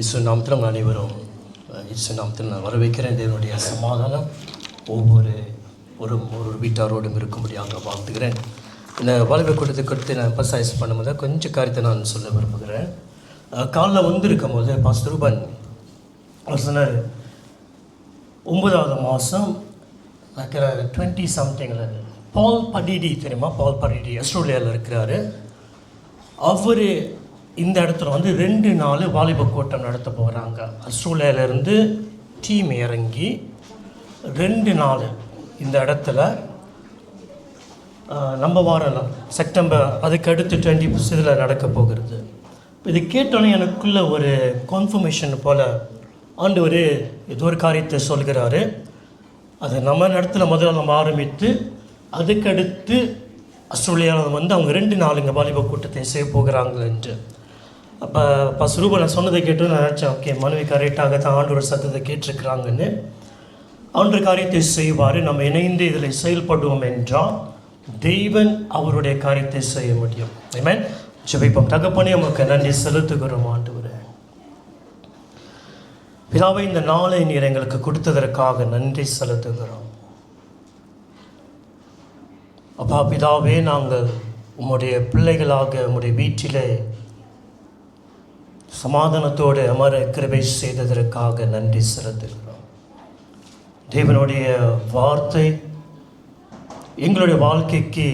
இயேசு நாமத்தில் உங்கள் அனைவரும் இயேசு நாமத்தில் நான் வரவேற்கிறேன். தேவனுடைய சமாதானம் ஒவ்வொரு ஒரு வீட்டாரோடும் இருக்கும்படியாக வாழ்த்துகிறேன். இந்த வாலிப கூட்டத்தை கொடுத்து நான் எம்பசைஸ் பண்ணும்போது கொஞ்சம் காரியத்தை நான் சொல்ல விரும்புகிறேன். காலைல வந்திருக்கும் போது பாஸ்டர் ரூபன் அவர் சொன்னார், 9வது மாதம் 20 சம்திங்கில் பால் படிடி தெரியுமா? பால் படிடி ஆஸ்திரேலியாவில் இருக்கிறாரு. அவர் இந்த இடத்துல 2 நாள் வாலிப கூட்டம் நடத்த போகிறாங்க. ஆஸ்திரேலியாவிலேருந்து டீம் இறங்கி 2 நாள் இந்த இடத்துல நம்ம வாரம் செப்டம்பர் அதுக்கு அடுத்து 20 நடக்க போகிறது. இது கேட்டோன்னே எனக்குள்ள ஒரு கன்ஃபர்மேஷன் போல் ஆண்டவர் ஏதோ ஒரு காரியத்தை சொல்கிறாரு. அது நம்ம இடத்துல முதல்ல நம்ம ஆரம்பித்து அதுக்கடுத்து ஆஸ்திரேலியாவில் அவங்க 2 நாளுங்க வாலிப கூட்டத்தை செய்ய போகிறாங்க என்று. அப்போ பசுரூப நான் சொன்னதை கேட்டு நான் நினச்சேன், ஓகே மனைவி கரெக்டாக தான் ஆண்டோட சத்தத்தை கேட்டிருக்கிறாங்கன்னு. ஆண்டவர் காரியத்தை செய்வார். நம்ம இணைந்து இதில் செயல்படுவோம் என்றால் தெய்வன் அவருடைய காரியத்தை செய்ய முடியும். ஆமென். ஜெபிப்போம். தகப்பனே உமக்கு நன்றி செலுத்துகிறோம் ஆண்டவரே. பிதாவை இந்த நாளை நீர் எங்களுக்கு கொடுத்ததற்காக நன்றி செலுத்துகிறோம். அப்பா பிதாவே, நாங்கள் உம்முடைய பிள்ளைகளாக உம்முடைய வீட்டிலே சமாதானத்தோடு அமர கிருபை செய்ததற்காக நன்றி செலுத்துகிறோம். தேவனுடைய வார்த்தை எங்களுடைய வாழ்க்கைக்கு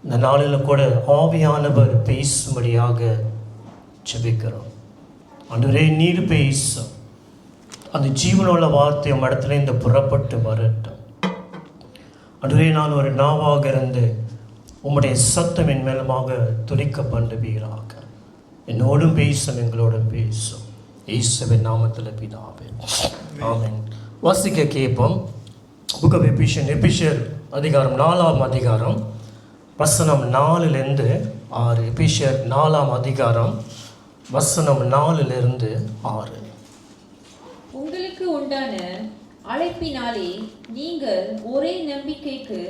இந்த நாளில் கூட ஆவியானவர் பேசும்படியாக ஜெபிக்கிறோம். ஆண்டவரே நீர் பேசும். அந்த ஜீவனுள்ள வார்த்தை உம் இடத்துல இந்த புறப்பட்டு வரட்டும். ஆண்டவரே நான் ஒரு நாவாக இருந்து உம்முடைய சத்தம் என் மேலமாக துடிக்க பண்ணுவீராக. என்னோடும் பேசும், எங்களோடும் பேசும். இயேசுவின் நாமத்தில் பிதாவே, ஆமென். வாசிக்க கேட்போம். புக் ஆஃப் எபிசியர் அதிகாரம் 4ஆம் அதிகாரம் வசனம் 4லிருந்து 6. எபிசியர் 4ஆம் அதிகாரம் வசனம் 4லிருந்து 6. உங்களுக்கு உண்டான அழைப்பினாலே நீங்கள் ஒரே நம்பிக்கைக்கு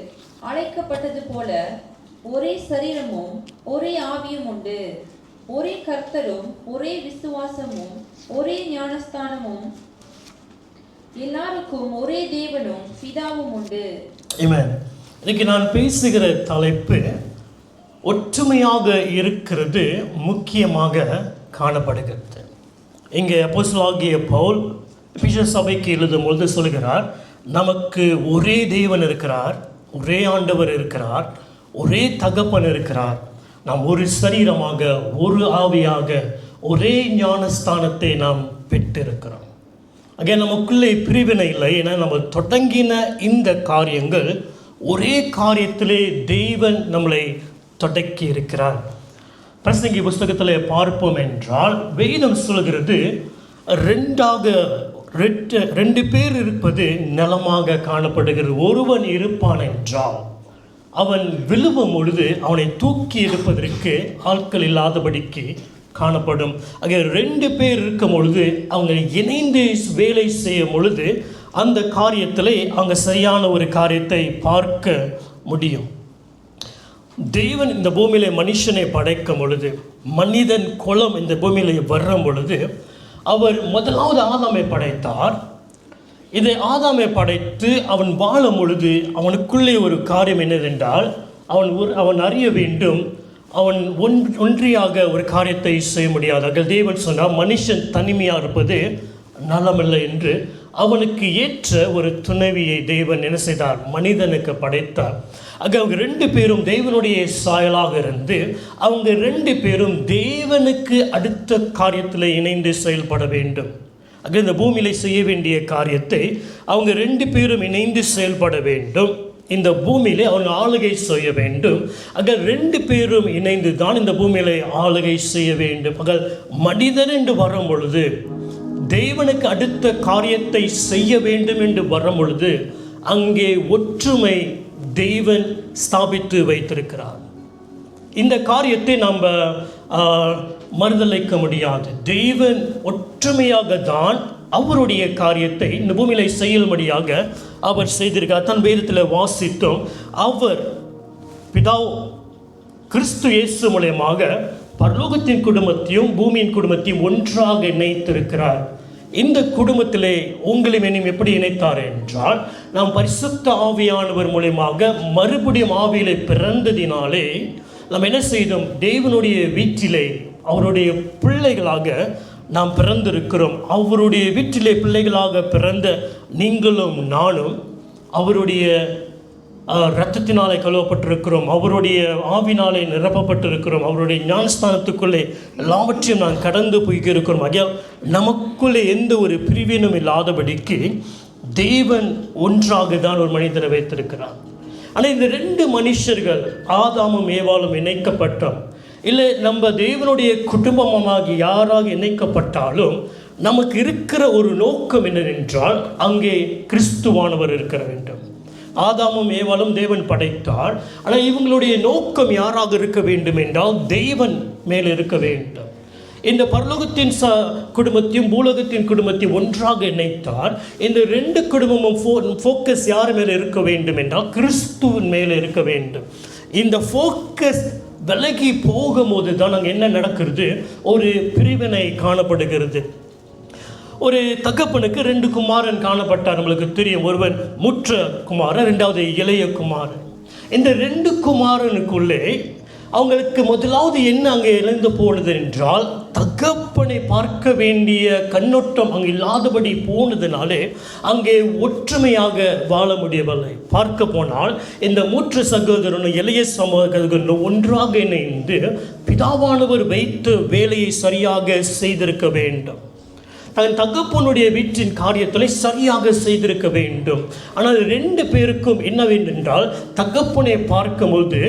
அழைக்கப்பட்டது போல ஒரே சரீரமும் ஒரே ஆவியும் உண்டு. ஒரே கர்த்தரும் ஒரே விசுவாசமும் ஒரே ஞானஸ்தானமும் எல்லாருக்கும் ஒரே தேவனும் பிதாவும் உண்டு. ஆமென். இன்னைக்கு நான் பேசுகிற தலைப்பு ஒற்றுமையாக இருக்கிறது முக்கியமாக காணப்படுகிறது. இங்கே அப்போஸ்தலனாகிய பவுல் எபேசிய சபைக்கு எழுதும்போது சொல்கிறார், நமக்கு ஒரே தேவன் இருக்கிறார், ஒரே ஆண்டவர் இருக்கிறார், ஒரே தகப்பன் இருக்கிறார். நாம் ஒரு சரீரமாக ஒரு ஆவியாக ஒரே ஞானஸ்தானத்தை நாம் பெற்றிருக்கிறோம். அங்கே நமக்குள்ளே பிரிவினை இல்லை. ஏன்னா நம்ம தொடங்கின இந்த காரியங்கள் ஒரே காரியத்திலே தெய்வன் நம்மளை தொடக்கி இருக்கிறார். பிரசங்கி புஸ்தகத்தில் பார்ப்போம் என்றால் வேதம் சொல்கிறது, 2 பேர் இருப்பது நலமாக காணப்படுகிறது. ஒருவன் இருப்பான் என்றால் அவன் விழுவும் பொழுது அவனை தூக்கி எடுப்பதற்கு ஆட்கள் இல்லாதபடிக்கு காணப்படும். ஆக 2 பேர் இருக்கும் பொழுது அவங்க இணைந்து வேலை செய்யும் பொழுது அந்த காரியத்திலே அவங்க சரியான ஒரு காரியத்தை பார்க்க முடியும். தெய்வன் இந்த பூமியிலே மனுஷனை படைக்கும் பொழுது, மனிதன் குலம் இந்த பூமியிலே வரும் பொழுது அவர் முதலாவது ஆதாமை படைத்தார். இதை ஆதாமை படைத்து அவன் வாழும் பொழுது அவனுக்குள்ளே ஒரு காரியம் என்னதென்றால் அவன் அறிய வேண்டும், அவன் ஒன்றியாக ஒரு காரியத்தை செய்ய முடியாது. தேவன் சொன்னால் மனுஷன் தனிமையாக இருப்பது நலமில்லை என்று அவனுக்கு ஏற்ற ஒரு துணைவியை தேவன் என்ன செய்தார்? மனிதனுக்கு படைத்தார். அவங்க 2 பேரும் தேவனுடைய சாயலாக இருந்து அவங்க 2 பேரும் தேவனுக்கு அடுத்த காரியத்தில் இணைந்து செயல்பட வேண்டும். இந்த பூமியில செய்ய வேண்டிய காரியத்தை அவங்க 2 பேரும் இணைந்து செயல்பட வேண்டும். இந்த பூமியிலே அவங்க ஆளுகை செய்ய வேண்டும். 2 பேரும் இணைந்து தான் இந்த பூமியிலே ஆளுகை செய்ய வேண்டும். மனிதன் என்று வரும் பொழுது, தேவனுக்கு அடுத்த காரியத்தை செய்ய வேண்டும் என்று வரும் பொழுது அங்கே ஒற்றுமை தெய்வன் ஸ்தாபித்து வைத்திருக்கிறார். இந்த காரியத்தை நம்ம மறுதலிக்க முடியாது. தெய்வன் ஒற்றுமையாக தான் அவருடைய காரியத்தை இந்த பூமியில செய்யும்படியாக அவர் செய்திருக்கார். தன் வேதத்தில் வாசித்தோம். அவர் பிதா கிறிஸ்து இயேசு மூலமாக பரலோகத்தின் குடும்பத்தையும் பூமியின் குடும்பத்தையும் ஒன்றாக இணைத்திருக்கிறார். இந்த குடும்பத்திலே உங்களையும் என்னையும் எப்படி இணைத்தார் என்றால், நாம் பரிசுத்த ஆவியானவர் மூலமாக மறுபடியும் ஆவியிலே பிறந்ததினாலே நாம் என்ன செய்தோம்? தேவனுடைய வீட்டிலே அவருடைய பிள்ளைகளாக நாம் பிறந்திருக்கிறோம். அவருடைய வீட்டிலே பிள்ளைகளாக பிறந்த நீங்களும் நானும் அவருடைய இரத்தத்தினாலே கழுவப்பட்டிருக்கிறோம், அவருடைய ஆவினாலே நிரப்பப்பட்டிருக்கிறோம், அவருடைய ஞானஸ்தானத்துக்குள்ளே எல்லாவற்றையும் நான் கடந்து போய்க்கிறோம். ஆகியால் நமக்குள்ளே எந்த ஒரு பிரிவினும் இல்லாதபடிக்கு தேவன் ஒன்றாக தான் ஒரு மனிதனை வைத்திருக்கிறார். ஆனால் இந்த ரெண்டு மனுஷர்கள் ஆதாமும் ஏவாளும் இணைக்கப்பட்டோம் இல்லை, நம்ம தேவனுடைய குடும்பமாகி யாராக இணைக்கப்பட்டாலும் நமக்கு இருக்கிற ஒரு நோக்கம் என்னவென்றால், அங்கே கிறிஸ்துவானவர் இருக்க வேண்டும். ஆதாமும் ஏவாளும் தேவன் படைத்தார். ஆனால் இவங்களுடைய நோக்கம் யாராக இருக்க வேண்டும் என்றால் தேவன் மேல் இருக்க வேண்டும். இந்த பரலோகத்தின் குடும்பத்தையும் பூலோகத்தின் குடும்பத்தையும் ஒன்றாக இணைத்தார். இந்த ரெண்டு குடும்பமும் ஃபோக்கஸ் யார் மேலே இருக்க வேண்டும் என்றால் கிறிஸ்துவின் மேலே இருக்க வேண்டும். இந்த ஃபோக்கஸ் விலகி போகும்போது தான் அங்கே என்ன நடக்கிறது? ஒரு பிரிவினை காணப்படுகிறது. ஒரு தகப்பனுக்கு ரெண்டு குமாரன் காணப்பட்டார். நம்மளுக்கு தெரியும், ஒருவன் முற்ற குமாரன், ரெண்டாவது இளைய குமாரன். இந்த ரெண்டு குமாரனுக்குள்ளே அவங்களுக்கு முதலாவது என்ன அங்கே இழந்து போனது என்றால், தகப்பனை பார்க்க வேண்டிய கண்ணோட்டம் அங்கே இல்லாதபடி போனதுனாலே அங்கே ஒற்றுமையாக வாழ முடியவில்லை. பார்க்க போனால் இந்த மூன்று சகோதரனும் இளைய சகோதரனும் ஒன்றாக இணைந்து பிதாவானவர் வைத்து வேலையை சரியாக செய்திருக்க வேண்டும். தன் தகப்பனுடைய வீட்டின் காரியத்தை சரியாக செய்திருக்க வேண்டும். ஆனால் ரெண்டு பேருக்கும் என்ன வேண்டும் என்றால், தகப்பனை பார்க்கும்போது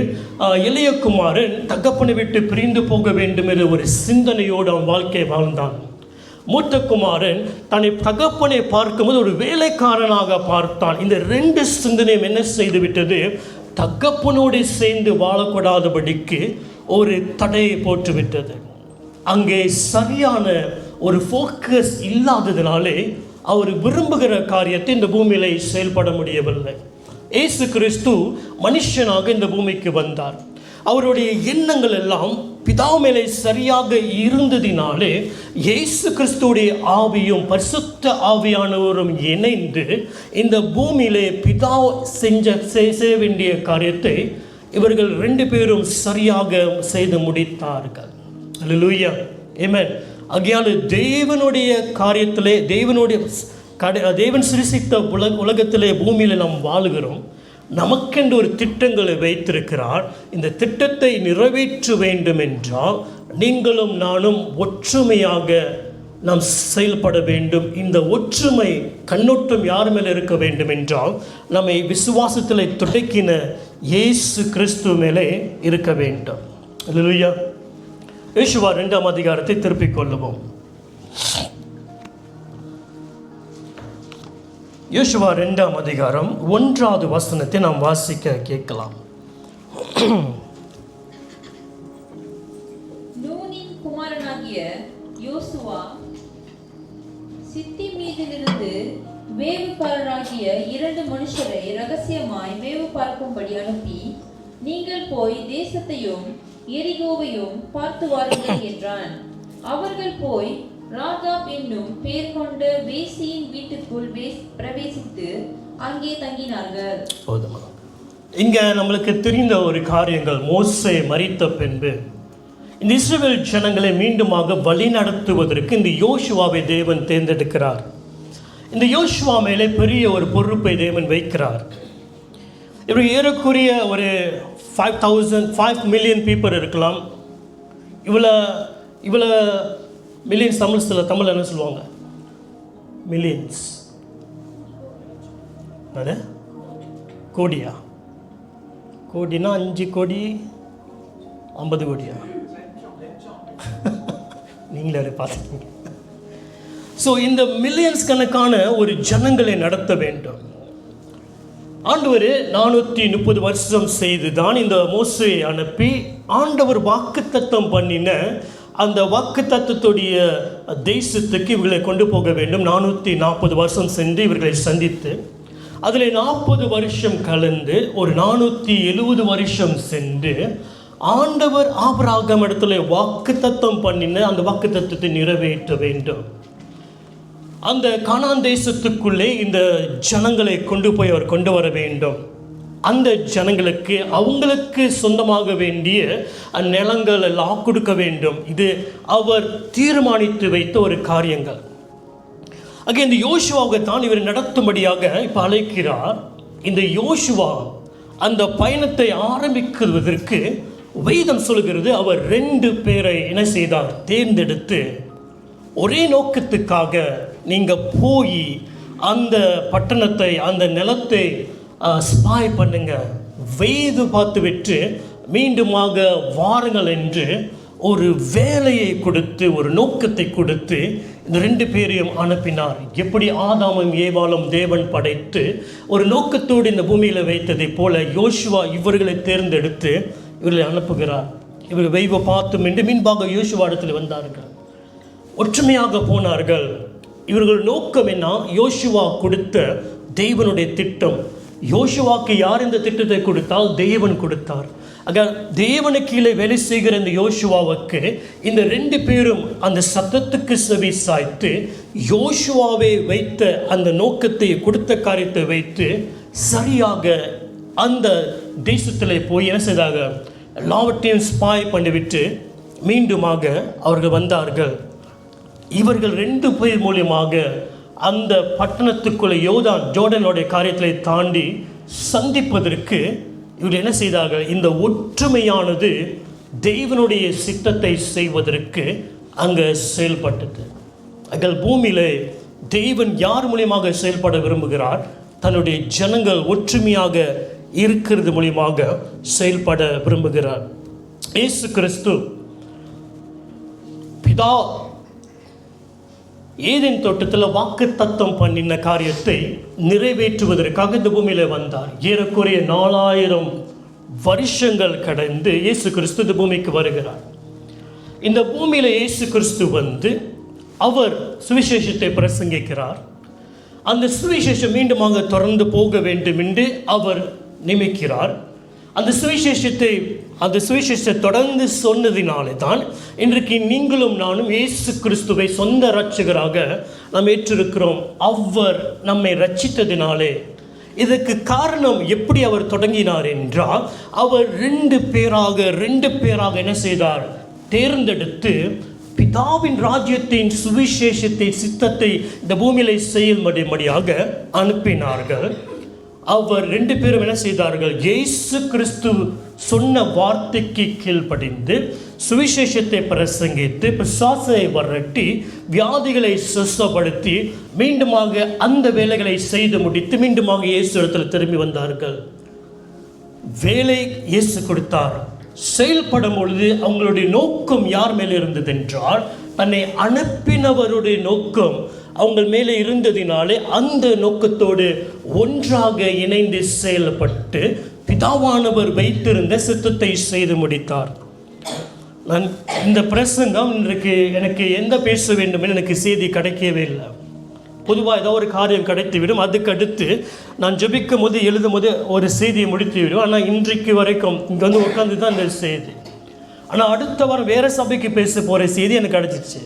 இளைய குமாரன் தகப்பனை விட்டு பிரிந்து போக வேண்டும் என்ற ஒரு சிந்தனையோடு அவன் வாழ்க்கை வாழ்ந்தான். மூத்த குமாரன் தன்னை தகப்பனை பார்க்கும்போது ஒரு வேலைக்காரனாக பார்த்தான். இந்த ரெண்டு சிந்தனையும் என்ன செய்து விட்டது? தகப்பனோடு சேர்ந்து வாழக்கூடாதபடிக்கு ஒரு தடையை போட்டுவிட்டது. அங்கே சரியான ஒரு ஃபோக்கஸ் இல்லாததினாலே அவர் விரும்புகிற காரியத்தை இந்த பூமியில செயல்பட முடியவில்லை. இயேசு கிறிஸ்து மனுஷனாக இந்த பூமிக்கு வந்தார். அவருடைய எண்ணங்கள் எல்லாம் பிதா மேலே சரியாக இருந்ததினாலே இயேசு கிறிஸ்துடைய ஆவியும் பரிசுத்த ஆவியானவரும் இணைந்து இந்த பூமியிலே பிதா செய்ய வேண்டிய காரியத்தை இவர்கள் ரெண்டு பேரும் சரியாக செய்து முடித்தார்கள். அல்லேலூயா, ஆமென். ஆகையால் தேவனுடைய காரியத்திலே தேவன் சிருஷ்டித்த உலகத்திலே பூமியில் நாம் வாழுகிறோம். நமக்கென்று ஒரு திட்டங்களை வைத்திருக்கிறார். இந்த திட்டத்தை நிறைவேற்ற வேண்டும் என்றால் நீங்களும் நானும் ஒற்றுமையாக நாம் செயல்பட வேண்டும். இந்த ஒற்றுமை கண்ணோட்டம் யார் மேலே இருக்க வேண்டும் என்றால் நம்மை விசுவாசத்தில் துடைக்கின இயேசு கிறிஸ்து மேலே இருக்க வேண்டும். அல்லேலூயா. யோசுவா 2ஆம் அதிகாரத்தை திருப்பிக் கொள்ளுவோம். யோசுவா 2ஆம் அதிகாரம் 1வது வசனத்தை நாம் வாசிக்க கேட்கலாம். நூனின் குமாரனாகிய யோசுவா சித்தி மீதிலிருந்து வேவுக்காரராகிய 2 மனுஷரை ரகசியமாய் வேவு பார்க்கும்படி அனுப்பி, நீங்கள் போய் தேசத்தையும் எரிகோவையும் பார்த்து வாருங்கள் என்றான். அவர்கள் போய் ராகாப் என்னும் பேர் கொண்ட வேசியின் வீட்டுக்குள் பிரவேசித்து அங்கே தங்கினார்கள். இங்க நம்மளுக்கு தெரிந்த ஒரு காரியங்கள், மோசே மரித்த பின்பு இந்த இஸ்ரவேல் ஜனங்களை மீண்டுமாக வழி நடத்துவதற்கு இந்த யோசுவாவை தேவன் தேர்ந்தெடுக்கிறார். இந்த யோசுவா மேலே பெரிய ஒரு பொறுப்பை தேவன் வைக்கிறார். இவர் ஏறக்குறைய ஒரு 5 மில்லியன் பீப்புள் இருக்கலாம். இவ்வளோ மில்லியன்ஸ் தமிழ் என்ன சொல்லுவாங்க? மில்லியன்ஸ் அது கோடியா? கோடினா 5 கோடி 50 கோடியா? நீங்களே பார்த்துக்கீங்க. ஸோ இந்த மில்லியன்ஸ் கணக்கான ஒரு ஜனங்களை நடத்த வேண்டும். ஆண்டவர் 430 வருஷம் செய்து தான் இந்த மோசேயை அனுப்பி ஆண்டவர் வாக்குத்தத்தம் பண்ணின அந்த வாக்குத்தத்தத்துடைய தேசத்துக்கு இவர்களை கொண்டு போக வேண்டும். 440 வருஷம் சென்று இவர்களை சந்தித்து அதில் 40 வருஷம் கலந்து ஒரு 470 வருஷம் சென்று ஆண்டவர் ஆபிரகாம் இடத்துல வாக்குத்தத்தம் பண்ணின அந்த வாக்குத்தத்தத்தை நிறைவேற்ற வேண்டும். அந்த கானான் தேசத்துக்குள்ளே இந்த ஜனங்களை கொண்டு போய் அவர் கொண்டு வர வேண்டும். அந்த ஜனங்களுக்கு அவங்களுக்கு சொந்தமாக வேண்டிய நிலங்கள் எல்லாம் கொடுக்க வேண்டும். இது அவர் தீர்மானித்து வைத்த ஒரு காரியங்கள். ஆக இந்த யோசுவாவை தான் இவர் நடத்தும்படியாக இப்போ அழைக்கிறார். இந்த யோசுவா அந்த பயணத்தை ஆரம்பிக்குவதற்கு வேதம் சொல்கிறது, அவர் 2 பேரை என்ன செய்தார், தேர்ந்தெடுத்து ஒரே நோக்கத்துக்காக நீங்கள் போய் அந்த பட்டணத்தை அந்த நிலத்தை ஸ்பாய் பண்ணுங்க, வெய்து பார்த்து விட்டு மீண்டுமாக வாருங்கள் என்று ஒரு வேலையை கொடுத்து ஒரு நோக்கத்தை கொடுத்து இந்த 2 பேரையும் அனுப்பினார். எப்படி ஆதாமும் ஏவாளும் தேவன் படைத்து ஒரு நோக்கத்தோடு இந்த பூமியில் வைத்ததை போல யோசுவா இவர்களை தேர்ந்தெடுத்து இவர்களை அனுப்புகிறார். இவர்கள் வெய்வை பார்த்தும் என்று மீன்பாக யோசுவா இடத்துல வந்தார்கள், ஒற்றுமையாக போனார்கள். இவர்கள் நோக்கம் என்ன? யோசுவா கொடுத்த தேவனுடைய திட்டம். யோசுவாக்கு யார் இந்த திட்டத்தை கொடுத்தால்? தேவன் கொடுத்தார். ஆக தேவனுக்கு கீழே வேலை செய்கிற இந்த யோசுவாவுக்கு இந்த 2 பேரும் அந்த சத்தத்துக்கு செவி சாய்த்து யோசுவாவை வைத்த அந்த நோக்கத்தை கொடுத்த காரியத்தை வைத்து சரியாக அந்த தேசத்தில் போய் என்ன செய்தாங்க, எல்லாவற்றையும் ஸ்பாய் பண்ணிவிட்டு மீண்டுமாக அவர்கள் வந்தார்கள். இவர்கள் 2 பேர் மூலியமாக அந்த பட்டணத்துக்குள்ளே ஜோர்டானுடைய காரியத்தை தாண்டி சந்திப்பதற்கு இவர்கள் என்ன செய்தார்கள், இந்த ஒற்றுமையானது தேவனுடைய சித்தத்தை செய்வதற்கு அங்கே செயல்பட்டது. அங்கே பூமியில் தேவன் யார் மூலியமாக செயல்பட விரும்புகிறார்? தன்னுடைய ஜனங்கள் ஒற்றுமையாக இருக்கிறது மூலியமாக செயல்பட விரும்புகிறார். இயேசு கிறிஸ்து பிதா ஏதேன் தோட்டத்தில் வாக்கு தத்தம் பண்ணின காரியத்தை நிறைவேற்றுவதற்காக இந்த பூமியில் வந்தார். ஏறக்குறைய 4000 வருஷங்கள் கடந்து இயேசு கிறிஸ்து இந்த பூமிக்கு வருகிறார். இந்த பூமியில் இயேசு கிறிஸ்து வந்து அவர் சுவிசேஷத்தை பிரசங்கிக்கிறார். அந்த சுவிசேஷம் மீண்டுமாக தொடர்ந்து போக வேண்டும் என்று அவர் நியமிக்கிறார். அந்த சுவிசேஷத்தை தொடர்ந்து சொன்னதினாலே தான் இன்றைக்கு நீங்களும் நானும் இயேசு கிறிஸ்துவை சொந்த இரட்சகராக நாம் ஏற்றிருக்கிறோம். அவர் நம்மை ரட்சித்ததினாலே. இதற்கு காரணம் எப்படி அவர் தொடங்கினார் என்றால், அவர் 2 பேராக என்ன செய்தார், தேர்ந்தெடுத்து பிதாவின் ராஜ்யத்தின் சுவிசேஷத்தை சித்தத்தை இந்த பூமியிலே செயல்படும்படியாக அனுப்பினார்கள். அவர் 2 பேரும் என்ன செய்தார்கள், இயேசு கிறிஸ்து சொன்ன வார்த்தைக்கு கீழ்ப்படிந்து சுவிசேஷத்தை பிரசங்கித்து பிசாசை விரட்டி வியாதிகளை சுத்தப்படுத்தி மீண்டுமாக அந்த வேலைகளை செய்து முடித்து மீண்டுமாக இயேசு இடத்தில் திரும்பி வந்தார்கள். வேலை இயேசு கொடுத்தார். செயல்படும் பொழுது அவங்களுடைய நோக்கம் யார் மேலே இருந்தது என்றால், தன்னை அனுப்பினவருடைய நோக்கம் அவங்க மேலே இருந்ததினாலே அந்த நோக்கத்தோடு ஒன்றாக இணைந்து செயல்பட்டு பிதாவானவர் வைத்திருந்த சித்தத்தை செய்து முடித்தார். நான் இந்த பிரசங்கம் இன்றைக்கு எனக்கு எந்த பேச வேண்டும் என்று எனக்கு செய்தி கிடைக்கவே இல்லை. பொதுவாக ஏதோ ஒரு காரியம் கிடைத்துவிடும், அதுக்கு அடுத்து நான் ஜெபிக்கும் போது எழுதும் போது ஒரு செய்தியை முடித்து விடும். ஆனால் இன்றைக்கு வரைக்கும் இங்கே வந்து உட்காந்து தான் இந்த செய்தி. ஆனால் அடுத்த வாரம் வேறு சபைக்கு பேச போகிற செய்தி எனக்கு கிடச்சிச்சு.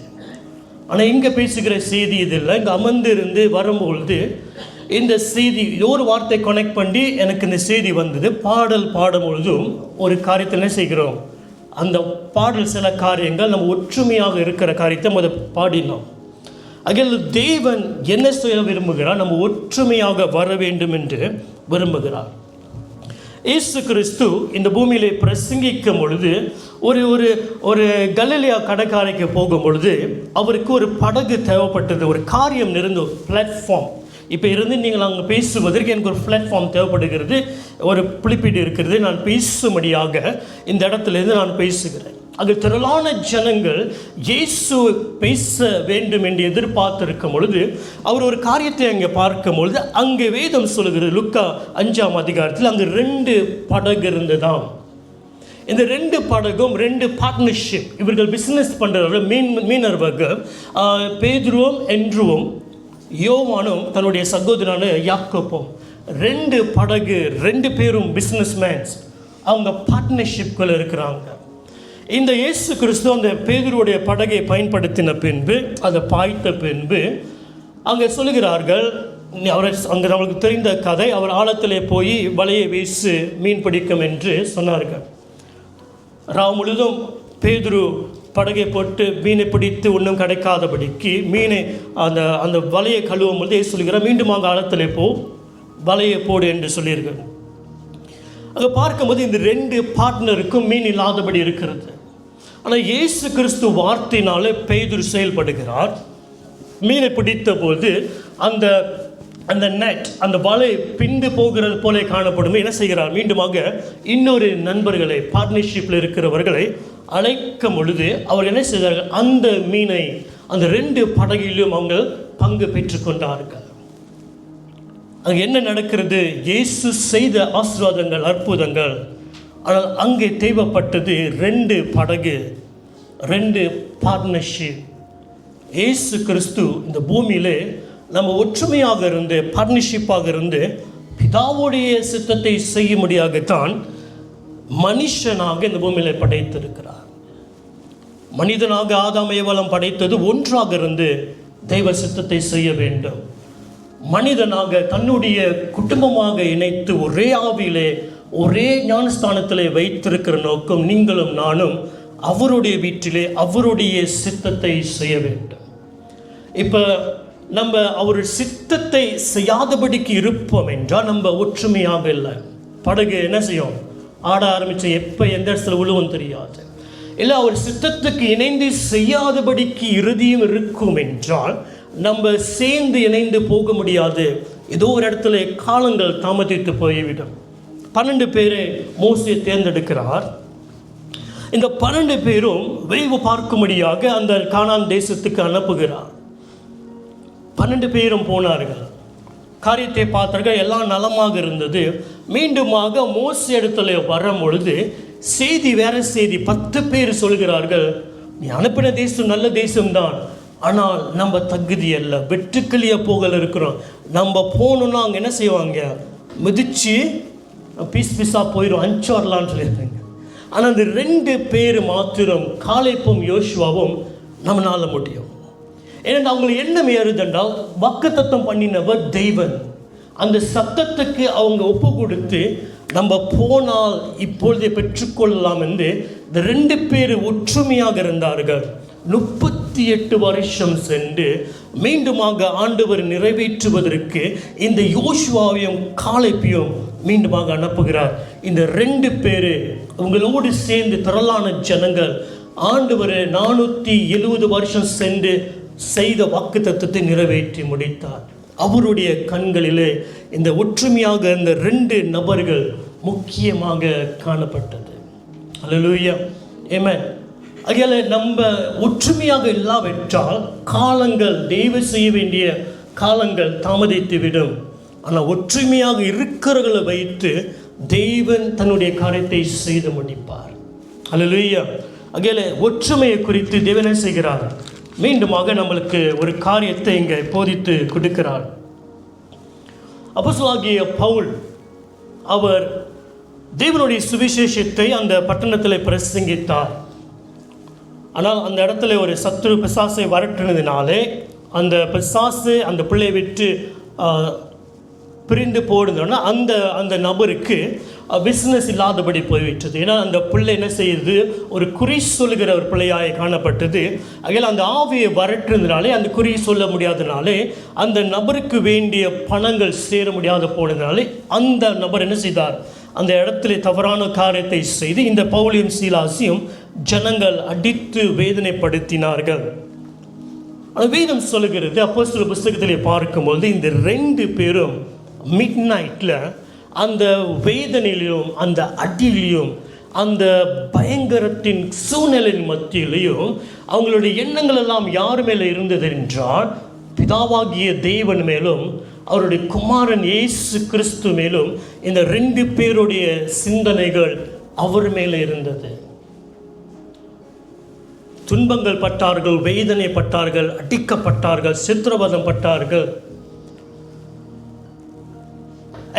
ஆனால் இங்கே பேசுகிற செய்தி இது இல்லை. இங்கே அமர்ந்து இருந்து வரும்பொழுது இந்த செய்தி ஒரு வார்த்தை கனெக்ட் பண்ணி எனக்கு இந்த செய்தி வந்தது. பாடல் பாடும் பொழுதும் ஒரு காரியத்தை என்ன செய்கிறோம், அந்த பாடல் சில காரியங்கள் நம்ம ஒற்றுமையாக இருக்கிற காரியத்தை பாடினோம். அதில் தேவன் என்ன செய்ய விரும்புகிறார், நம்ம ஒற்றுமையாக வர வேண்டும் என்று விரும்புகிறார். இயேசு கிறிஸ்து இந்த பூமியிலே பிரசங்கிக்கும் பொழுது ஒரு ஒரு ஒரு கலிலேயா கடற்கரைக்கு போகும் பொழுது அவருக்கு ஒரு படகு தேவைப்பட்டது. ஒரு காரியம் இருந்த ஒரு பிளாட்ஃபார்ம். இப்போ இருந்து நீங்கள் அங்கே பேசுவதற்கு எனக்கு ஒரு பிளாட்ஃபார்ம் தேவைப்படுகிறது, ஒரு புளிப்பீடு இருக்கிறது. நான் பேசும்படியாக இந்த இடத்துலேருந்து நான் பேசுகிறேன். அங்கு திரளான ஜனங்கள் இயேசு பேச வேண்டும் என்று எதிர்பார்த்திருக்கும் பொழுது அவர் ஒரு காரியத்தை அங்கே பார்க்கும் பொழுது அங்கே வேதம் சொல்லுகிறது, லுக்கா 5ஆம் அதிகாரத்தில் அங்கு 2 படகு இருந்ததாம். இந்த 2 படகும் 2 பார்ட்னர்ஷிப். இவர்கள் பிஸ்னஸ் பண்ணுறவர்கள் மீனவர்கள் பேதுருவும் என்றுவும் யோவானும் தன்னுடைய சகோதரனான யாக்கோப்பும் 2 படகு, 2 பேரும் பிஸ்னஸ் மேன்ஸ். அவங்க பார்ட்னர்ஷிப்குள்ள இருக்கிறாங்க. இந்த இயேசு கிறிஸ்து அந்த பேதுருடைய படகை பயன்படுத்தின பின்பு, அதை பாய்த்த பின்பு அங்கே சொல்லுகிறார்கள், அவர் அங்கே நம்மளுக்கு தெரிந்த கதை, அவர் ஆழத்திலே போய் வலையை வீசு மீன் பிடிக்கும் என்று சொன்னார்கள். ராவ் முழுதும் பேதுரு படகை போட்டு மீனை பிடித்து ஒன்றும் கிடைக்காதபடிக்கு மீனை அந்த வலையை கழுவும் பொழுது சொல்கிறார், மீண்டும் அங்கே ஆழத்திலே போ, வலையை போடு என்று சொல்லியிருக்கார். அங்கே பார்க்கும்போது இந்த 2 பார்ட்னருக்கும் மீன் இல்லாதபடி இருக்கிறது. ஆனால் இயேசு கிறிஸ்து வார்த்தையினாலே பேதுரு செயல்படுகிறார். மீனை பிடித்த போது அந்த நெட், அந்த வலை பிந்து போகிறது போல காணப்படும். என்ன செய்கிறார், மீண்டுமாக இன்னொரு நண்பர்களை, பார்ட்னர்ஷிப்பில் இருக்கிறவர்களை அழைக்கும் பொழுது அவர் என்ன செய்தார்கள், அந்த மீனை அந்த 2 படகிலும் அவங்க பங்கு பெற்றுக்கொண்டார்கள். அங்கே என்ன நடக்கிறது, இயேசு செய்த ஆசீர்வாதங்கள், அற்புதங்கள். ஆனால் அங்கே தேவைப்பட்டது 2 படகு, 2 பார்ட்னர்ஷிப். இயேசு கிறிஸ்து இந்த பூமியிலே நம்ம ஒற்றுமையாக இருந்து, பார்ட்னர்ஷிப்பாக இருந்து பிதாவுடைய சித்தத்தை செய்யும்படியாகத்தான் மனுஷனாக இந்த பூமியில் படைத்திருக்கிறார். மனிதனாக ஆதாம் ஏவாளம் படைத்தது ஒன்றாக இருந்து தெய்வ சித்தத்தை செய்ய வேண்டும். மனிதனாக தன்னுடைய குடும்பமாக இணைத்து ஒரே ஆவியிலே ஒரே ஞானஸ்தானத்திலே வைத்திருக்கிற நோக்கம் நீங்களும் நானும் அவருடைய வீட்டிலே அவருடைய சித்தத்தை செய்ய வேண்டும். இப்போ நம்ம அவர் சித்தத்தை செய்யாதபடிக்கு இருப்போம் என்றால் நம்ம ஒற்றுமையாக இல்லை. படகு என்ன செய்யும், ஆட ஆரம்பித்து எப்போ எந்த இடத்துல உழுவும் தெரியாது. இல்லை அவர் சித்தத்துக்கு இணைந்து செய்யாதபடிக்கு இறுதியும் இருக்கும் என்றால் நம்ம சேர்ந்து இணைந்து போக முடியாது. ஏதோ ஒரு இடத்துல காலங்கள் தாமதித்து போய்விடும். 12 பேரை மோசே தேர்ந்தெடுக்கிறார். இந்த 12 பேரும் வேவு பார்க்கும்படியாக அந்த கானான் தேசத்துக்கு அனுப்புகிறார். 12 பேரும் போனார்கள், காரியத்தை பார்த்தார்கள், எல்லாம் நலமாக இருந்தது. மீண்டுமாக மோசே இடத்துல வரும் பொழுது செய்தி வேற செய்தி. 10 பேர் சொல்கிறார்கள், நீ அனுப்பின தேசம் நல்ல தேசம்தான், ஆனால் நம்ம தகுதி அல்ல, வெற்றுக்கிளிய போகல இருக்கிறோம். நம்ம போகணுன்னா அங்கே என்ன செய்வாங்க, மிதிச்சு பீஸாக போயிடும், அஞ்சாரலான்னு சொல்லியிருக்காங்க. ஆனால் அந்த 2 பேர் மாத்திரம், காலேப்பும் யோசுவாவும் நம்மளால முடியும். ஏன்னா அவங்களை எண்ணம் ஏறுதென்றால் வாக்குத்தத்தம் பண்ணினவர் தெய்வன். அந்த சத்தத்துக்கு அவங்க ஒப்பு கொடுத்து நம்ம போனால் இப்பொழுதே பெற்றுக்கொள்ளலாம் என்று இந்த 2 பேர் ஒற்றுமையாக இருந்தார்கள். 38 வருஷம் சென்று மீண்டுமாக ஆண்டவர் நிறைவேற்றுவதற்கு இந்த யோசுவாவையும் காலேப்பையும் மீண்டுமாக அனுப்புகிறார். இந்த 2 பேர் உங்களோடு சேர்ந்து திரளான ஜனங்கள் ஆண்டவர் 470 வருஷம் சென்று செய்த வாக்குத்தத்தத்தை நிறைவேற்றி முடித்தார். அவருடைய கண்களிலே இந்த ஒற்றுமையாக இந்த 2 நபர்கள் முக்கியமாக காணப்பட்டது. அல்லேலூயா, ஆமென். ஆகையால நம்ம ஒற்றுமையாக இல்லாவிட்டால் காலங்கள், தெய்வம் செய்ய வேண்டிய காலங்கள் தாமதித்து விடும். ஆனால் ஒற்றுமையாக இருக்கிறவர்களை வைத்து தெய்வன் தன்னுடைய காரியத்தை செய்து முடிப்பார். அல்லேலூயா. ஆகையால ஒற்றுமையை குறித்து தேவன் என்ன செய்கிறார், மீண்டுமாக நம்மளுக்கு ஒரு காரியத்தை இங்கே போதித்து கொடுக்கிறார். அப்போஸ்தலனாகிய பவுல் அவர் தேவனுடைய சுவிசேஷத்தை அந்த பட்டணத்தில் பிரசங்கித்தார். ஆனால் அந்த இடத்துல ஒரு சத்துரு பிசாசை வரட்டினதினாலே அந்த பிசாசு அந்த பிள்ளையை விட்டு பிரிந்து போடுதுன்னா அந்த நபருக்கு பிஸ்னஸ் இல்லாதபடி போய்விட்டது. ஏன்னா அந்த பிள்ளை என்ன செய்யுது, ஒரு குறி சொல்லுகிற ஒரு பிள்ளையாய் காணப்பட்டது. ஆகையால் அந்த ஆவியை வரட்டுறதுனாலே, அந்த குறி சொல்ல முடியாதனாலே, அந்த நபருக்கு வேண்டிய பணங்கள் சேர முடியாத போனதுனாலே அந்த நபர் என்ன செய்தார், அந்த இடத்துல தவறான காரியத்தை செய்து இந்த பவுலையும் சீலாசையும் ஜனங்கள் அடித்து வேதனைப்படுத்தினார்கள். அந்த வேதம் சொல்லுகிறது, அப்போஸ்தலர் புஸ்தகத்திலே பார்க்கும்போது இந்த 2 பேரும் மிட் நைட்டில் அந்த வேதனையிலும் அந்த அடியிலையும் அந்த பயங்கரத்தின் சூழ்நிலையின் மத்தியிலையும் அவங்களுடைய எண்ணங்கள் எல்லாம் யார் மேலே இருந்தது என்றால் பிதாவாகிய தேவன் மேலும் அவருடைய குமாரன் இயேசு கிறிஸ்து மேலும் இந்த 2 பேருடைய சிந்தனைகள் அவர் மேலே இருந்தது. துன்பங்கள் பட்டார்கள், வேதனை பட்டார்கள், அடிக்கப்பட்டார்கள், சித்திரவதம் பட்டார்கள்.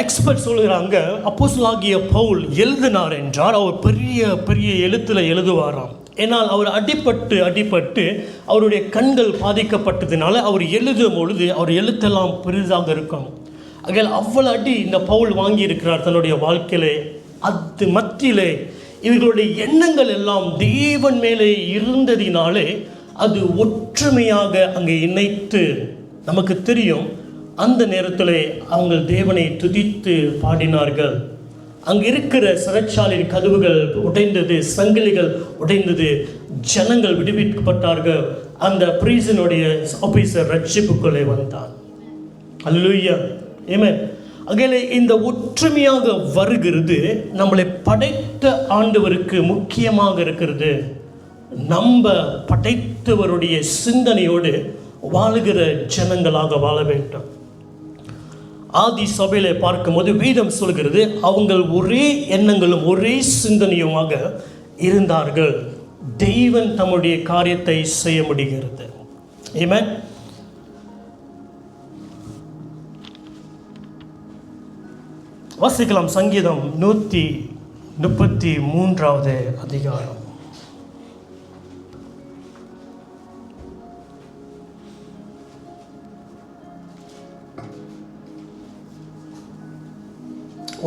எக்ஸ்பர்ட் சொல்கிறாங்க, அப்போஸ்தலனாகிய பவுல் எழுதினார் என்றால் அவர் பெரிய பெரிய எழுத்தில் எழுதுவாராம். ஏன்னால் அவர் அடிபட்டு அவருடைய கண்கள் பாதிக்கப்பட்டதுனால அவர் எழுதும் பொழுது அவர் எழுத்தெல்லாம் பெரிதாக இருக்கும். ஆகையால் அவ்வளவு அடி இந்த பவுல் வாங்கியிருக்கிறார் தன்னுடைய வாழ்க்கையிலே. அது மத்தியிலே இவர்களுடைய எண்ணங்கள் எல்லாம் தேவன் மேலே இருந்ததினாலே அது ஒற்றுமையாக அங்கே இணைத்து, நமக்கு தெரியும் அந்த நேரத்தில் அவங்க தேவனை துதித்து பாடினார்கள். அங்கே இருக்கிற சிறைச்சாலையின் கதவுகள் உடைந்தது, சங்கிலிகள் உடைந்தது, ஜனங்கள் விடுவிக்கப்பட்டார்கள். அந்த பிரிசனுடைய ஆபீசர் ரட்சிப்புக்குள்ளே வந்தான். அல்லேலூயா, ஆமென். அங்கே இந்த ஒற்றுமையாக வருகிறது நம்மளை படைத்த ஆண்டவருக்கு முக்கியமாக இருக்கிறது. நம்ம படைத்தவருடைய சிந்தனையோடு வாழுகிற ஜனங்களாக வாழ வேண்டும். ஆதி சபையிலே பார்க்கும்போது வேதம் சொல்கிறது அவங்கள் ஒரே எண்ணங்களும் ஒரே சிந்தனையுமாக இருந்தார்கள். தெய்வன் தம்முடைய காரியத்தை செய்ய முடிகிறது. ஆமென். வாசிக்கலாம் சங்கீதம் 133 அதிகாரம்.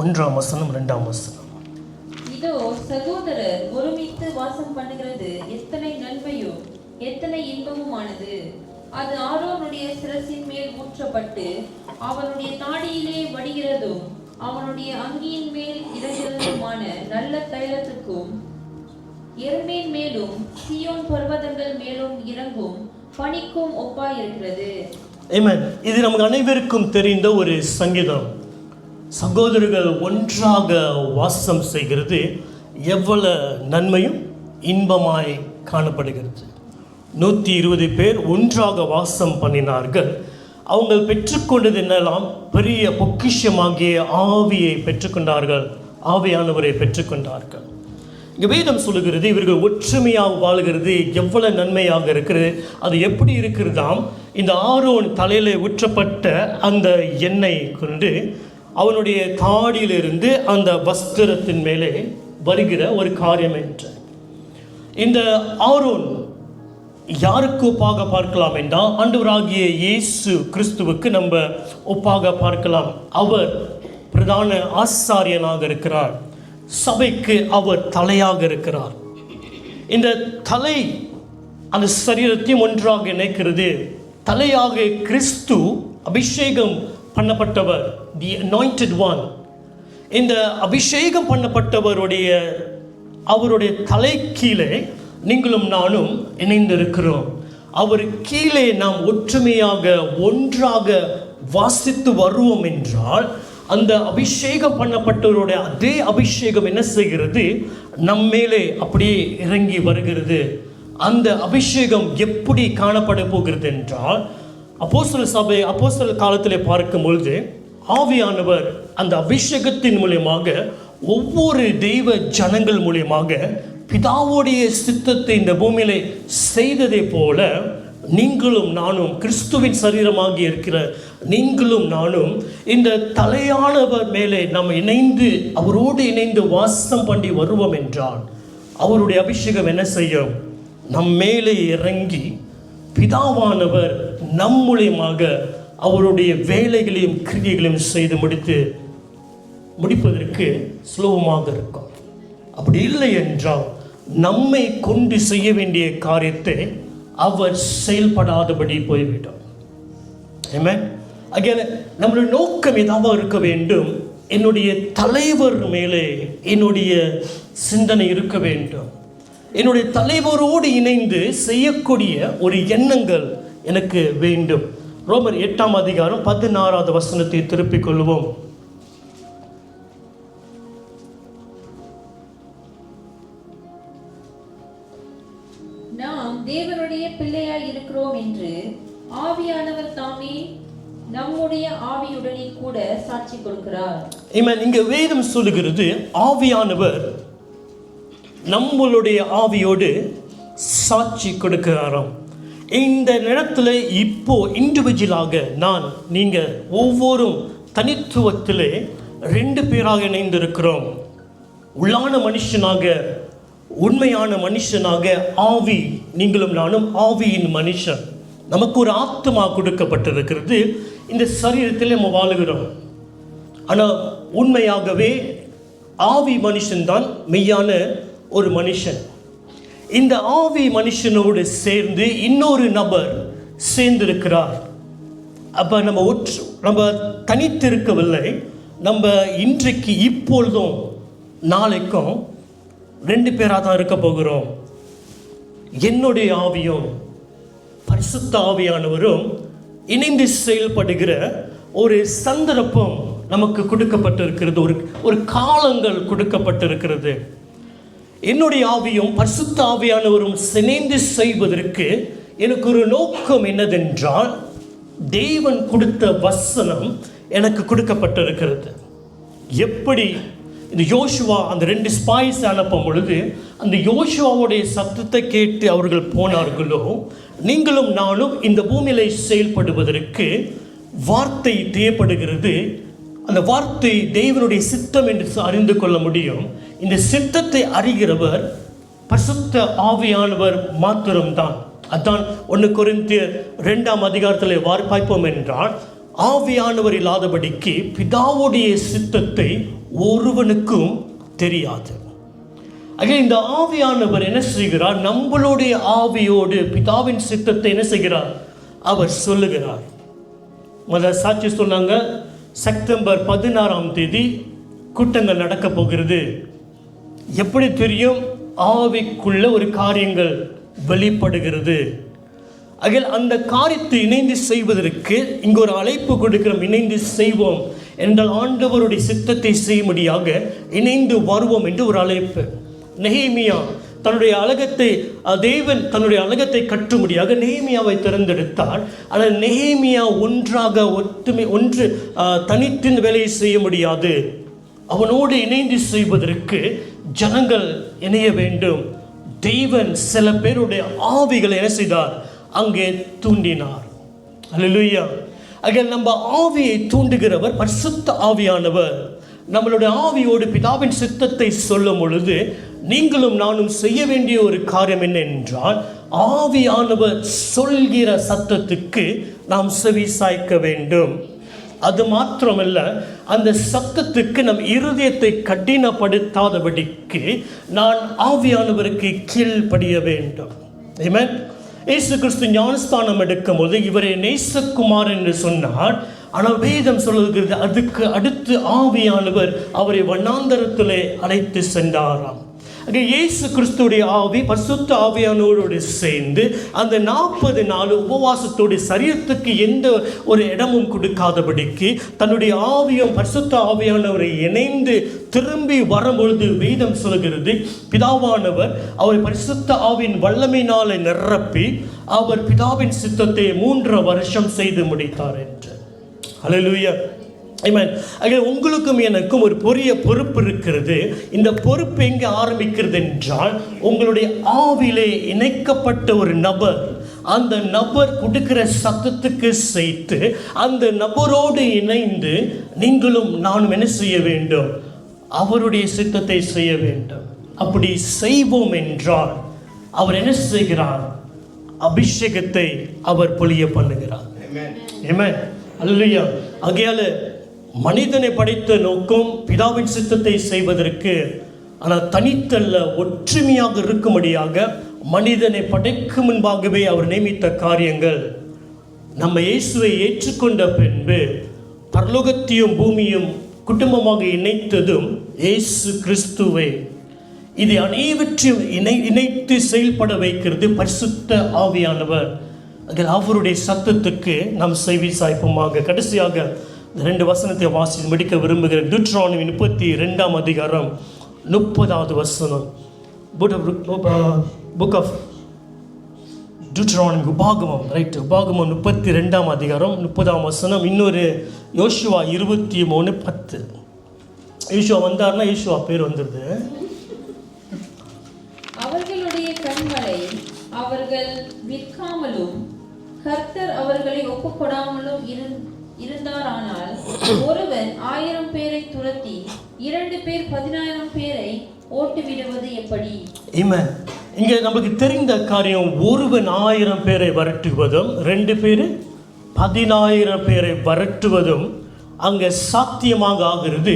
ஒன்றாம் வசனம் 2ஆம் வசனம். இதோ சகோதரர் ஒருமித்து வாசம் பண்ணுகிறது எத்தனை நன்மையும் எத்தனை இன்பமுமானது. அது ஆரோனுடைய சிரசின் மேல் ஊற்றப்பட்டு அவனுடைய தாடியிலே வடிகிறதும் அவனுடைய அங்கியின் மேல் இறங்குவதுமான நல்ல தைலத்துக்கும் எருமேன் மேலும் சீயோன் பர்வதங்கள் மேலும் இறங்கும் பனிக்கும் ஒப்பாயிருக்கிறது. ஆமென். இது நமக்கு அனைவருக்கும் தெரிந்த ஒரு சங்கீதம். சகோதரர்கள் ஒன்றாக வாசம் செய்கிறது எவ்வளவு நன்மையும் இன்பமாய் காணப்படுகிறது. 120 பேர் ஒன்றாக வாசம் பண்ணினார்கள். அவங்க பெற்றுக்கொண்டது என்னெல்லாம்? பெரிய பொக்கிஷமாகிய ஆவியை பெற்றுக்கொண்டார்கள், ஆவியானவரை பெற்றுக்கொண்டார்கள். இங்கே வேதம் சொல்லுகிறது இவர்கள் ஒற்றுமையாக வாழ்கிறது எவ்வளவு நன்மையாக இருக்கிறது. அது எப்படி இருக்கிறதாம்? இந்த ஆரோன் தலையிலே ஊற்றப்பட்ட அந்த எண்ணெய் கொண்டு அவனுடைய தாடியிலிருந்து அந்த வஸ்திரத்தின் மேலே வருகிற ஒரு காரியம் என்று. இந்த ஆரோன் யாருக்கு ஒப்பாக பார்க்கலாம் என்றால் ஆண்டவராகிய இயேசு கிறிஸ்துவுக்கு நம்ம ஒப்பாக பார்க்கலாம். அவர் பிரதான ஆசாரியனாக இருக்கிறார். சபைக்கு அவர் தலையாக இருக்கிறார். இந்த தலை அந்த சரீரத்தையும் ஒன்றாக இணைக்கிறது. தலையாக கிறிஸ்து அபிஷேகம் பண்ணப்பட்டவர், தி அனாயிண்டட் ஒன். இந்த அபிஷேகம் பண்ணப்பட்டவருடைய அவருடைய தலை கீழே நீங்களும் நானும் இணைந்திருக்கிறோம். அவர் கீழே நாம் ஒற்றுமையாக ஒன்றாக வாசித்து வருவோம் என்றால் அந்த அபிஷேகம் பண்ணப்பட்டவருடைய அதே அபிஷேகம் என்ன செய்கிறது? நம்மேலே அப்படியே இறங்கி வருகிறது. அந்த அபிஷேகம் எப்படி காணப்பட போகிறது என்றால் அப்போஸ்தலர் சபை அப்போஸ்தலர் காலத்திலே பார்க்கும் பொழுது ஆவியானவர் அந்த அபிஷேகத்தின் மூலியமாக ஒவ்வொரு தெய்வ ஜனங்கள் மூலியமாக பிதாவுடைய சித்தத்தை இந்த பூமியிலே செய்ததை போல நீங்களும் நானும் கிறிஸ்துவின் சரீரமாகி இருக்கிற நீங்களும் நானும் இந்த தலையானவர் மேலே நாம் இணைந்து அவரோடு இணைந்து வாசம் பண்ணி வருவோம் என்றால் அவருடைய அபிஷேகம் என்ன செய்யும்? நம் மேலே இறங்கி பிதாவானவர் நம் மூலியமாக அவருடைய வேலைகளையும் கிரியைகளையும் செய்து முடிப்பதற்கு சுலபமாக இருக்கும். அப்படி இல்லை என்றால் நம்மை கொண்டு செய்ய வேண்டிய காரியத்தை அவர் செயல்படாதபடி போய்விடும். ஆமென். அகைன் நம்மளுடைய நோக்கம் எதாவது இருக்க வேண்டும். என்னுடைய தலைவர் மேலே என்னுடைய சிந்தனை இருக்க வேண்டும். என்னுடைய தலைவரோடு இணைந்து செய்யக்கூடிய ஒரு எண்ணங்கள் எனக்கு வேண்டும். ரோமர் 8ஆம் அதிகாரம் 16வது வசனத்தை திருப்பிக் கொள்வோம். நாம் தேவனுடைய பிள்ளையாய் இருக்கிறோம் என்று ஆவியானவர் தாமே நம்முடைய ஆவியுடனே கூட சாட்சி கொடுக்கிறார். ஆமென். இங்க வேதம் சொல்லுகிறது ஆவியானவர் நம்மளுடைய ஆவியோடு சாட்சி கொடுக்கிறாராம். இந்த நேரத்தில் இப்போ இண்டிவிஜுவலாக நான் நீங்கள் ஒவ்வொரு தனித்துவத்திலே 2 பேராக இணைந்திருக்கிறோம். உள்ளான மனுஷனாக, உண்மையான மனுஷனாக, ஆவி, நீங்களும் நானும் ஆவியின் மனுஷன். நமக்கு ஒரு ஆத்மா கொடுக்கப்பட்டிருக்கிறது. இந்த சரீரத்தில் நம்ம வாழுகிறோம். ஆனால் உண்மையாகவே ஆவி மனுஷன்தான் மெய்யான ஒரு மனுஷன். இந்த ஆவி மனுஷனோடு சேர்ந்து இன்னொரு நபர் சேர்ந்திருக்கிறார். அப்போ நம்ம தனித்திருக்கவில்லை. நம்ம இன்றைக்கு இப்பொழுதும் நாளைக்கும் 2 பேராக தான் இருக்க போகிறோம். என்னுடைய ஆவியும் பரிசுத்த ஆவியானவரும் இணைந்து செயல்படுகிற ஒரு சந்தர்ப்பம் நமக்கு கொடுக்கப்பட்டிருக்கிறது. ஒரு காலங்கள் கொடுக்கப்பட்டிருக்கிறது. என்னுடைய ஆவியும் பரிசுத்த ஆவியானவரும் இணைந்து செய்வதற்கு எனக்கு ஒரு நோக்கம் என்னதென்றால், தேவன் கொடுத்த வசனம் எனக்கு கொடுக்கப்பட்டிருக்கிறது. எப்படி இந்த யோசுவா அந்த 2 ஸ்பாய்ஸ் அனுப்பும் பொழுது அந்த யோசுவாவுடைய சத்தத்தை கேட்டு அவர்கள் போனார்களோ, நீங்களும் நானும் இந்த பூமியிலே செயல்படுவதற்கு வார்த்தை தேவைப்படுகிறது. அந்த வார்த்தை தேவனுடைய சித்தம் என்று அறிந்து கொள்ள முடியும். இந்த சித்தத்தை அறிகிறவர் பரிசுத்த ஆவியானவர் மாத்திரம்தான். அதான் 1 கொரிந்தியர் 2ஆம் அதிகாரத்தில் பார்ப்போம் என்றால், ஆவியானவர் இல்லாதபடிக்கு பிதாவுடைய சித்தத்தை ஒருவனுக்கும் தெரியாது. ஆக இந்த ஆவியானவர் என்ன செய்கிறார்? நம்மளுடைய ஆவியோடு பிதாவின் சித்தத்தை என்ன செய்கிறார்? அவர் சொல்லுகிறார். முதல் சாட்சி சொன்னாங்க, செப்டம்பர் 16ஆம் தேதி கூட்டங்கள் நடக்க போகிறது. எப்படி தெரியும்? ஆவிக்குள்ள ஒரு காரியங்கள் வெளிப்படுகிறது. ஆக அந்த காரியத்தை இணைந்து செய்வதற்கு இங்கு ஒரு அழைப்பு கொடுக்கிறோம். இணைந்து செய்வோம் என்றால் ஆண்டவருடைய சித்தத்தை செய்யும்படியாக இணைந்து வருவோம் என்று ஒரு அழைப்பு. நெகேமியா தன்னுடைய அழகத்தை, தேவன் தன்னுடைய அழகத்தை கற்றும்படியாக நெகேமியாவை தேர்ந்தெடுத்தார். ஆனால் நெகேமியா ஒன்று தனித்து வேலையை செய்ய முடியாது. அவனோடு இணைந்து செய்வதற்கு ஜனங்கள் இணைய வேண்டும். தேவன் சில பேருடைய ஆவிகளை என்ன செய்தார்? அங்கே தூண்டினார். அல்லேலூயா. ஆக நம்ம ஆவியை தூண்டுகிறவர் பரிசுத்த ஆவியானவர். நம்மளுடைய ஆவியோடு பிதாவின் சித்தத்தை சொல்லும் பொழுது நீங்களும் நானும் செய்ய வேண்டிய ஒரு காரியம் என்ன என்றால், ஆவியானவர் சொல்கிற சத்தத்துக்கு நாம் செவி சாய்க்க வேண்டும். அது மாத்திரமல்ல, அந்த சத்தத்துக்கு நம் இருதயத்தை கடினப்படுத்தாதபடிக்கு நான் ஆவியானவருக்கு கீழ்ப்படிய வேண்டும். ஆமென். இயேசு கிறிஸ்து ஞானஸ்தானம் எடுக்கும் போது இவரை நேசகுமார் என்று சொன்னார். ஆனால் வேதம் சொல்லுகிறது, அதுக்கு அடுத்து ஆவியானவர் அவரை வண்ணாந்தரத்திலே அழைத்து சென்றாராம். இயேசு கிறிஸ்துடைய ஆவி பரிசுத்த ஆவியானவரோடு சேர்ந்து அந்த 40 நாள் உபவாசத்தோடு சரீரத்துக்கு எந்த ஒரு இடமும் கொடுக்காதபடிக்கு தன்னுடைய ஆவியும் பரிசுத்த ஆவியானவரை இணைந்து திரும்பி வரும்பொழுது வேதம் சொல்கிறது, பிதாவானவர் அவர் பரிசுத்த ஆவியின் வல்லமையினாலே நிரப்பி அவர் பிதாவின் சித்தத்தை 3 வருஷம் செய்து முடித்தார் என்று. அல்லேலூயா. ஆமென். உங்களுக்கும் எனக்கும் ஒரு பெரிய பொறுப்பு இருக்கிறது. இந்த பொறுப்பு எங்கே ஆரம்பிக்கிறது என்றால், உங்களுடைய ஆவிலே இணைக்கப்பட்ட ஒரு நபர், அந்த நபர் கொடுக்கிற சத்தத்துக்கு சேர்த்து அந்த நபரோடு இணைந்து நீங்களும் நானும் என்ன செய்ய வேண்டும்? அவருடைய சித்தத்தை செய்ய வேண்டும். அப்படி செய்வோம் என்றால் அவர் என்ன செய்கிறார்? அபிஷேகத்தை அவர் பொழிய பண்ணுகிறார். ஆமென். அல்லேலூயா. ஆகையால மனிதனை படைத்த நோக்கம் பிதாவின் சித்தத்தை செய்வதற்கு, ஆனால் தனித்தல்ல, ஒற்றுமையாக இருக்கும்படியாக மனிதனை படைக்கும் முன்பாகவே அவர் நியமித்த காரியங்கள். நம்ம இயேசுவை ஏற்றுக்கொண்ட பின்பு பரலோகத்தையும் பூமியும் குடும்பமாக இணைத்ததும் இயேசு கிறிஸ்துவை. இது அனைவற்றையும் இணைத்து செயல்பட வைக்கிறது பரிசுத்த ஆவியானவர். அதில் அவருடைய சத்தத்துக்கு நாம் செவி சாய்ப்போமாக. கடைசியாக 2 வசனத்தை வாசி முடிக்க விரும்புகிறேன். டியூட்டரானமி 32ஆம் அதிகாரம் 30வது வசனம். புக் ஆஃப் டியூட்டரானமி, உபாகமம், ரைட், உபாகமம் 32ஆம் அதிகாரம் 30ஆம் வசனம். இன்னொரு யோசுவா 23:10. யோசுவா வந்தார்னா யோசுவா பேர் வந்துடுது. அவர்களுடைய கண்களை அவர்கள் விற்காமலும் கர்த்தர் அவர்களை ஒப்புக்கொடாமலும் இருந்தாரானால் ஒருவன் 1000 பேரை துரத்தி 2 பேர் 10000 பேரை ஓட்டுவிடுவது எப்படி? இங்கே நமக்கு தெரிந்த காரியம், ஒருவன் 1000 பேரை விரட்டுவதும் 2 பேர் 10000 பேரை விரட்டுவதும் அங்கே சாத்தியமாக ஆகிறது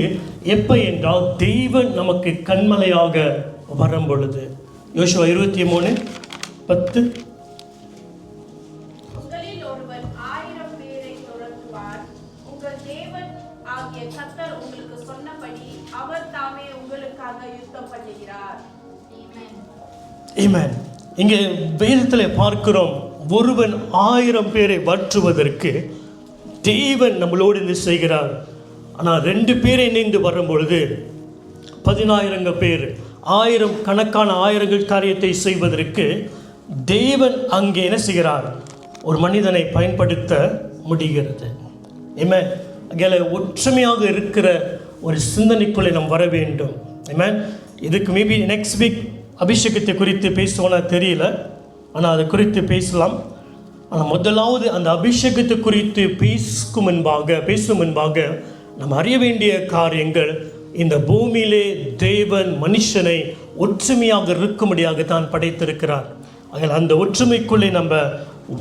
எப்ப என்றால் தெய்வன் நமக்கு கண்மலையாக வரும் பொழுது. யோசுவா 23:10. உங்களில் ஒருவன் 1000 பேரை துரத்துவார். உங்கள் தேவன் ஆகிய கர்த்தர் உங்களுக்கு சொன்னபடி அவர் தாமே உங்களுக்காக யுத்தம் பண்ணுகிறார். ஆமென். இங்கே வேதத்தில் பார்க்கிறோம், ஒருவன் 1000 பேரை வற்றுவதற்கு தேவன் நம்மளோடு இருந்து செய்கிறார். ஆனால் 2 பேரை இணைந்து வரும் பொழுது 10000 பேர் 1000 கணக்கான ஆயிரங்கள் காரியத்தை செய்வதற்கு தேவன் அங்கே என்ன செய்கிறார்? ஒரு மனிதனை பயன்படுத்த முடிகிறது. ஆமென். அங்கே ஒற்றுமையாக இருக்கிற ஒரு சிந்தனைக்குள்ளே நாம் வர வேண்டும். ஆமென். இதுக்கு மேபி நெக்ஸ்ட் வீக் அபிஷேகத்தை குறித்து பேசுவோன்னா தெரியல, ஆனால் அதை குறித்து பேசலாம். ஆனால் முதலாவது அந்த அபிஷேகத்தை குறித்து பேசும் முன்பாக நம்ம அறிய வேண்டிய காரியங்கள், இந்த பூமியிலே தேவன் மனுஷனை ஒற்றுமையாக இருக்கும்படியாக தான் படைத்திருக்கிறார். அதில் அந்த ஒற்றுமைக்குள்ளே நம்ம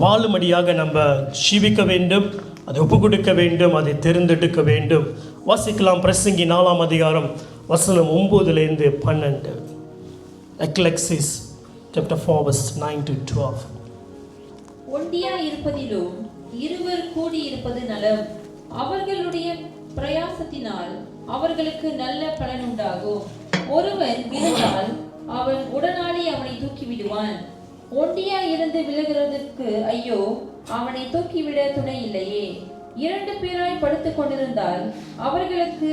வாழும்படியாக நம்ம ஜீவிக்க வேண்டும், அதை ஒப்பு கொடுக்க வேண்டும், அதை தெரிந்தெடுக்க வேண்டும். வாசிக்கலாம் பிரசங்கி 4ஆம் அதிகாரம் வசனம் 9-12. Ecclesiastes chapter 4 verse 9-12. ஒண்டியா இருப்பதிலும் இருவர் கூடி இருப்பது நலம். அவர்களுடைய பிரயாசத்தினால் அவர்களுக்கு நல்ல பலன் உண்டாகும். ஒருவன் விழுந்தால் அவன் உடனாளி அவனை தூக்கி விடுவான். ஒண்டியா இருந்து விழுகிறதற்கு ஐயோ, அவனை தூக்கிவிட துணை இல்லையே. 2 பேராய் படுத்துக் கொண்டிருந்தால் அவர்களுக்கு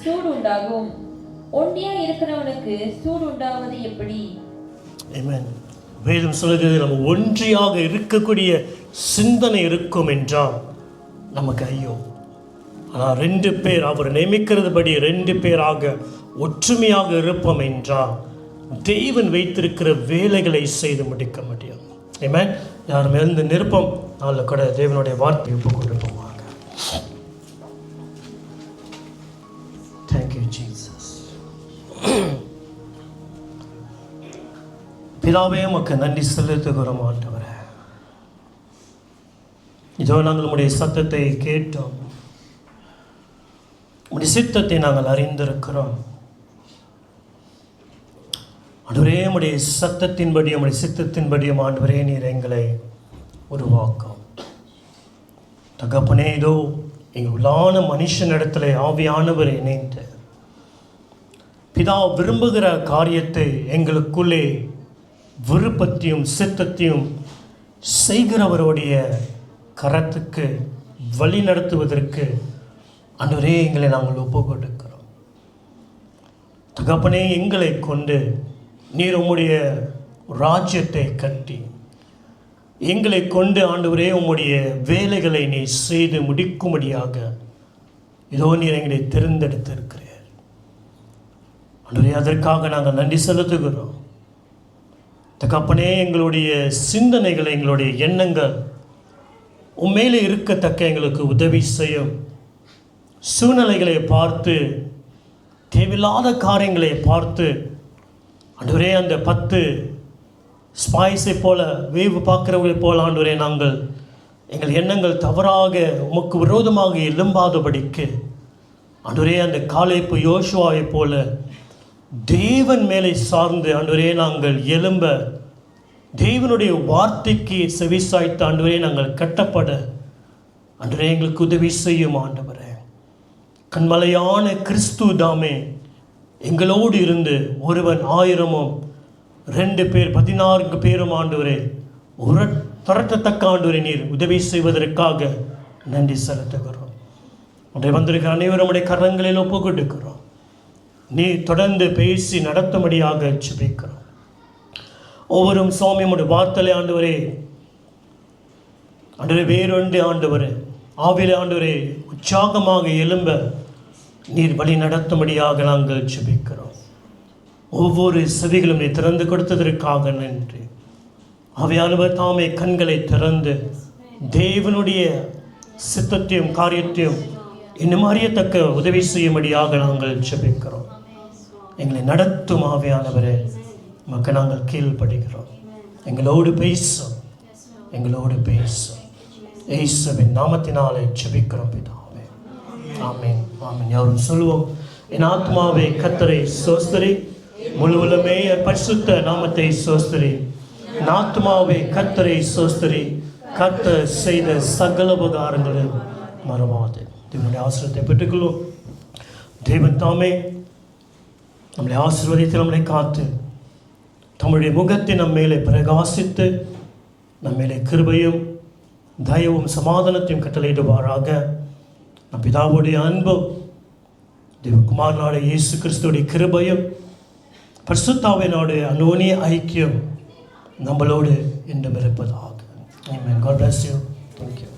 சூடு உண்டாகும். ஒண்டியா இருக்கிறவனுக்கு சூடு உண்டாவது எப்படி? ஆமென். வேதம் சொல்லுகிறது, நம்ம ஒன்றியாக இருக்கக்கூடிய சிந்தனை இருக்கும் என்றால் நமக்கு ஐயோ. ஆனால் 2 பேர் அவர் நியமிக்கிறதுபடி 2 பேராக ஒற்றுமையாக இருப்போம் என்றால் தேவன் வைத்திருக்கிற வேலைகளை செய்து முடிக்க முடியும். ஆமென். யாரும் எழுந்து நிற்போம். நாளில் கூட தேவனுடைய வார்த்தையை ஒப்பு கொடுப்போமாக. Thank you Jesus. பிதாவே, உமக்கு நன்றி செலுத்துகிறோம் ஆண்டவரே. இதோ நாங்கள் உம்முடைய சத்தத்தை கேட்டோம், உம்முடைய சித்தத்தை நாங்கள் அறிந்திருக்கிறோம் ஆண்டவரே. உம்முடைய சத்தத்தின்படியும் உம்முடைய சித்தத்தின்படியும் ஆண்டவரே நீர் எங்களை உருவாக்கும் தகப்பனே. இதோ எங்கள் உள்ளான மனுஷனிடத்தில் ஆவியானவர் இணைந்து பிதா விரும்புகிற காரியத்தை எங்களுக்குள்ளே விருப்பத்தையும் சித்தத்தையும் செய்கிறவருடைய கரத்துக்கு வழி நடத்துவதற்கு ஆண்டவரே எங்களை நாங்கள் ஒப்பு கொடுக்கிறோம் தகப்பனே. எங்களை கொண்டு நீர் உம்முடைய ராஜ்யத்தை கட்டி எங்களை கொண்டு ஆண்டவரே உம்முடைய வேலைகளை நீ செய்து முடிக்கும்படியாக இதோ நீர் எங்களை தேர்ந்தெடுத்திருக்கிறீர் ஆண்டவரே. அதற்காக நாங்கள் நன்றி செலுத்துகிறோம் தகப்பனே. எங்களுடைய சிந்தனைகள், எங்களுடைய எண்ணங்கள் உண்மையிலே இருக்கத்தக்க எங்களுக்கு உதவி செய்யும். சூழ்நிலைகளை பார்த்து, தேவையில்லாத காரியங்களை பார்த்து ஆண்டவரே, அந்த 10 ஸ்பைஸை போல, வேவு பார்க்கிறவர்களை போல ஆண்டவரே, நாங்கள் எங்கள் எண்ணங்கள் தவறாக உமக்கு விரோதமாக எழும்பாதபடிக்கு ஆண்டவரே, அந்த காலேப்பு யோசுவாவை போல தேவன் மேலே சார்ந்து ஆண்டவரே நாங்கள் எழும்ப, தேவனுடைய வார்த்தைக்கு செவிசாய்த்து ஆண்டவரே நாங்கள் கட்டப்பட ஆண்டவரே எங்களுக்கு உதவி செய்யும் ஆண்டவரே. கண்மலையான கிறிஸ்து தாமே எங்களோடு இருந்து ஒருவன் 1000 2 பேர் 16 பேரும் ஆண்டவரே திரட்டத்தக்க ஆண்டவரே நீர் உதவி செய்வதற்காக நன்றி செலுத்துகிறோம். உடைய வந்திருக்கிற அனைவரும் உடைய கரங்களில் ஒப்பு கொடுக்கிறோம். நீ தொடர்ந்து பேசி நடத்தும்படியாக ஜெபிக்கிறோம். ஒவ்வொரு சுவாமியுடைய வார்த்தையிலே ஆண்டவரே வேறொன்று ஆண்டவரே ஆவிலே ஆண்டவரே உற்சாகமாக எழும்ப நீர் வழி நடத்தும்படியாக நாங்கள் ஜெபிக்கிறோம். ஒவ்வொரு செவிகளும் நீ திறந்து கொடுத்ததற்காக நன்றி. ஆவியானவர் தாமே கண்களை திறந்து தேவனுடைய சித்தத்தையும் காரியத்தையும் இன்னும் அறியத்தக்க உதவி செய்யும்படியாக நாங்கள் ஜெபிக்கிறோம். எங்களை நடத்தும் ஆவியானவரே, மக்கள் நாங்கள் கீழ்ப்படுகிறோம். எங்களோடு பேசும், எங்களோடு பேசும். இயேசுவின் நாமத்தினாலே ஜெபிக்கிறோம் பிதாவே. ஆமென், ஆமென். யாரும் சொல்லுவோம், என் ஆத்மாவே கர்த்தரை ஸ்தோத்திரி, முழு உள்ளமே பரிசுத்த நாமத்தை ஸ்தோத்திரி. என் ஆத்மாவே கர்த்தரை ஸ்தோத்திரி, கர்த்தர் செய்த சகல உபகாரங்களும் மறவாது. தேவனுடைய ஆசீர்வாதத்தை பெற்றுக்கொள்வோம். தேவன் தாமே நம்மளை ஆசீர்வதித்து நம்மளை காத்து தம்முடைய முகத்தை நம் மேலே பிரகாசித்து நம் மேலே கிருபையும் தயவும் சமாதானத்தையும் கட்டளையிடுவாராக. நம் பிதாவுடைய அன்பும் தேவகுமாரனான இயேசு கிறிஸ்துவுடைய கிருபையும் பரிசுத்தாவினுடைய அன்யோன்ய ஐக்கியம் நம்மளோடு என்றும் இருப்பதாக. Amen. God bless you. Thank you.